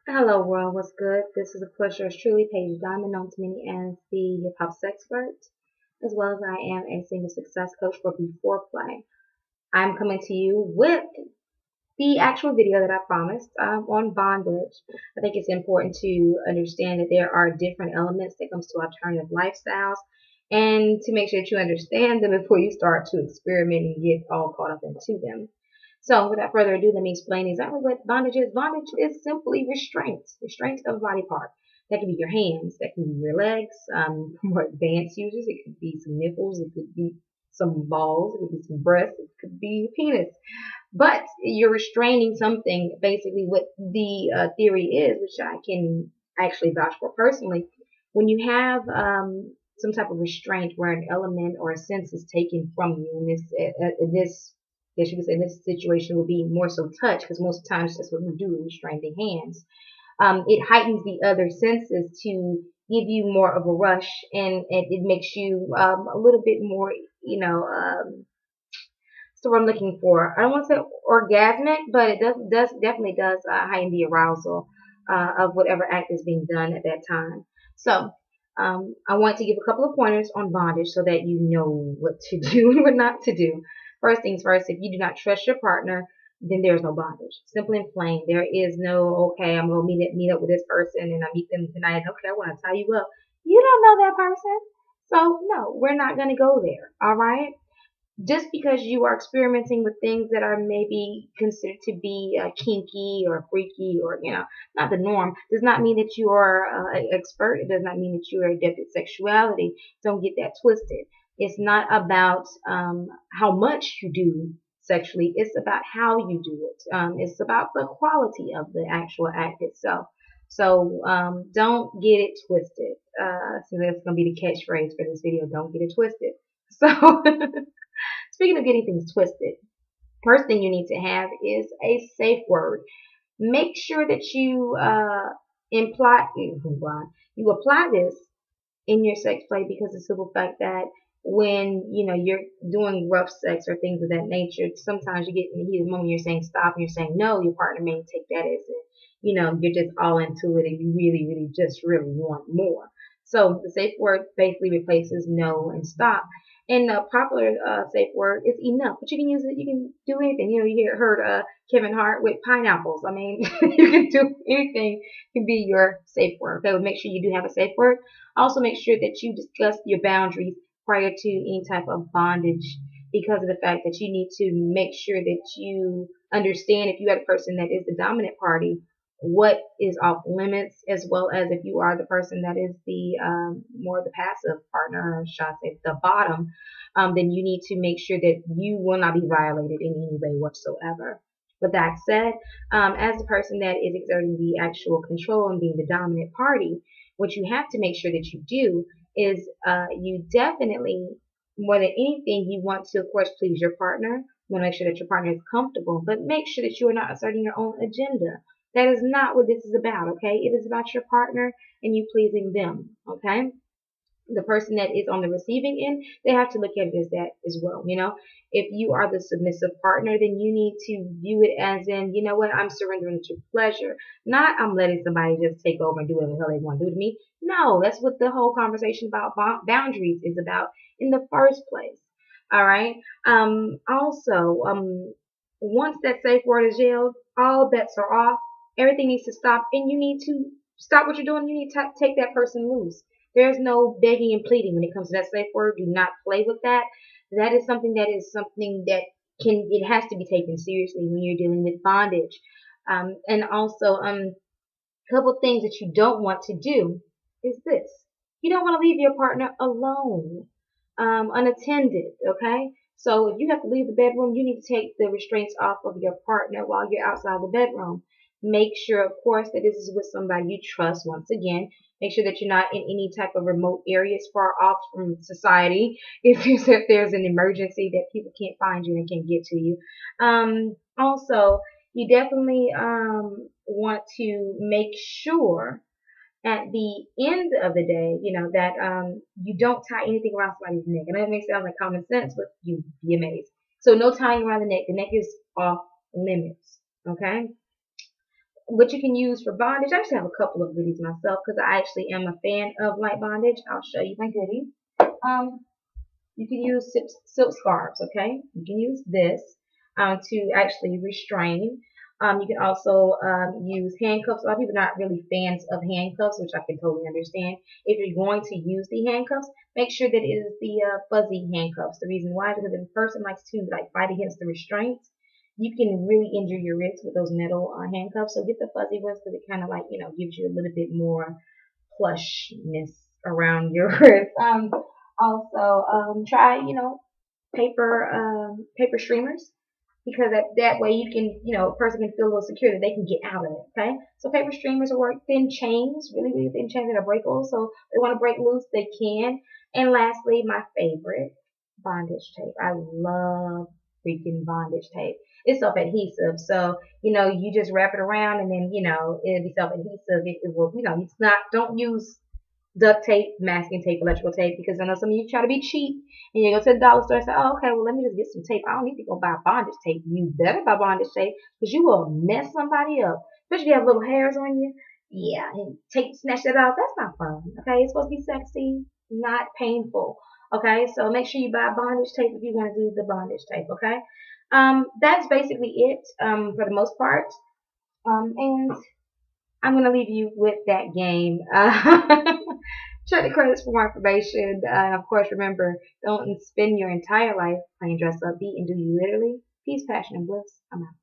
Hello world, what's good? This is a pleasure as truly Paige Diamond, known to many as the hip hop expert, as well as I am a single success coach for before play. I'm coming to you with the actual video that I promised on bondage. I think it's important to understand that there are different elements that comes to alternative lifestyles, and to make sure that you understand them before you start to experiment and get all caught up into them. So without further ado, let me explain exactly what bondage is. Bondage is simply restraint of body part. That can be your hands, that can be your legs. For advanced users, it could be some nipples, it could be some balls, it could be some breasts, it could be a penis. But you're restraining something. Basically, what the theory is, which I can actually vouch for personally, when you have some type of restraint where an element or a sense is taken from you, in this, yes, you could say this situation would be more so touch, because most of the times that's what we do, restrain the hands. It heightens the other senses to give you more of a rush, and it makes you a little bit more, so what I'm looking for. I don't want to say orgasmic, but it does definitely does heighten the arousal of whatever act is being done at that time. So I want to give a couple of pointers on bondage so that you know what to do and what not to do. First things first, if you do not trust your partner, then there's no bondage. Simple and plain. There is no, okay, I'm gonna meet up with this person and I meet them tonight. Okay, I want to tie you up. You don't know that person, so no, we're not gonna go there. All right. Just because you are experimenting with things that are maybe considered to be kinky or freaky or not the norm, does not mean that you are an expert. It does not mean that you are adept at sexuality. Don't get that twisted. It's not about how much you do sexually. It's about how you do it. It's about the quality of the actual act itself. So don't get it twisted. So that's gonna be the catchphrase for this video. Don't get it twisted. So speaking of getting things twisted, first thing you need to have is a safe word. Make sure that you apply this in your sex play, because the simple fact that when you're doing rough sex or things of that nature, sometimes you get in the heat of the moment, you're saying stop and you're saying no. Your partner may take that as you're just all into it and you really, really just really want more. So the safe word basically replaces no and stop. And the popular safe word is enough, but you can use it. You can do anything. Heard Kevin Hart with pineapples. I mean, you can do anything. Can be your safe word. Okay, well, make sure you do have a safe word. Also, make sure that you discuss your boundaries prior to any type of bondage, because of the fact that you need to make sure that you understand, if you are the person that is the dominant party, what is off limits, as well as if you are the person that is the more the passive partner, or should I say the bottom, then you need to make sure that you will not be violated in any way whatsoever. With that said, as the person that is exerting the actual control and being the dominant party, what you have to make sure that you do is you definitely, more than anything, you want to, of course, please your partner. You want to make sure that your partner is comfortable, but make sure that you are not asserting your own agenda. That is not what this is about, okay? It is about your partner and you pleasing them, okay? The person that is on the receiving end, they have to look at it as that as well. If you are the submissive partner, then you need to view it as in, you know what, I'm surrendering to pleasure, not I'm letting somebody just take over and do whatever the hell they want to do to me. No, that's what the whole conversation about boundaries is about in the first place. All right. Also, once that safe word is yelled, all bets are off. Everything needs to stop, and you need to stop what you're doing. You need to take that person loose. There's no begging and pleading when it comes to that safe word. Do not play with that. That is something that it has to be taken seriously when you're dealing with bondage. And also, a couple things that you don't want to do is this. You don't want to leave your partner alone, unattended, okay? So if you have to leave the bedroom, you need to take the restraints off of your partner while you're outside the bedroom. Make sure, of course, that this is with somebody you trust. Once again, make sure that you're not in any type of remote areas far off from society. If there's an emergency that people can't find you and can't get to you. Also, you definitely want to make sure at the end of the day, that you don't tie anything around somebody's neck. I know it may sound like common sense, but you'd be amazed. So no tying around the neck. The neck is off limits. Okay. what you can use for bondage. I actually have a couple of goodies myself because I actually am a fan of light bondage. I'll show you my goodies. Um, you can use silk scarves, okay? You can use this to actually restrain. You can also use handcuffs. A lot of people are not really fans of handcuffs, which I can totally understand. If you're going to use the handcuffs, make sure that it is the fuzzy handcuffs. The reason why is because if a person likes to like fight against the restraints, you can really injure your wrist with those metal handcuffs. So get the fuzzy ones because it kind of like, you know, gives you a little bit more plushness around your wrist. Also, try, you know, paper streamers because that way you can, you know, a person can feel a little secure that they can get out of it. Okay, so paper streamers will work. Thin chains, really, really thin chains that are breakable. So if they want to break loose, they can. And lastly, my favorite, bondage tape. I love freaking bondage tape. It's self-adhesive, so you know you just wrap it around, and then you know it'll be self-adhesive. It will, you know, it's not. Don't use duct tape, masking tape, electrical tape, because I know some of you try to be cheap and you go to the dollar store and say, oh, okay, well, let me just get some tape. I don't need to go buy bondage tape. You better buy bondage tape because you will mess somebody up. Especially if you have little hairs on you. Yeah, and snatch that out. That's not fun. Okay, it's supposed to be sexy, not painful. Okay, so make sure you buy bondage tape if you want to do the bondage tape. Okay, that's basically it for the most part. And I'm going to leave you with that game. Check the credits for more information. And of course, remember, don't spend your entire life playing dress up, beat, and do you literally. Peace, passion, and bliss. I'm out.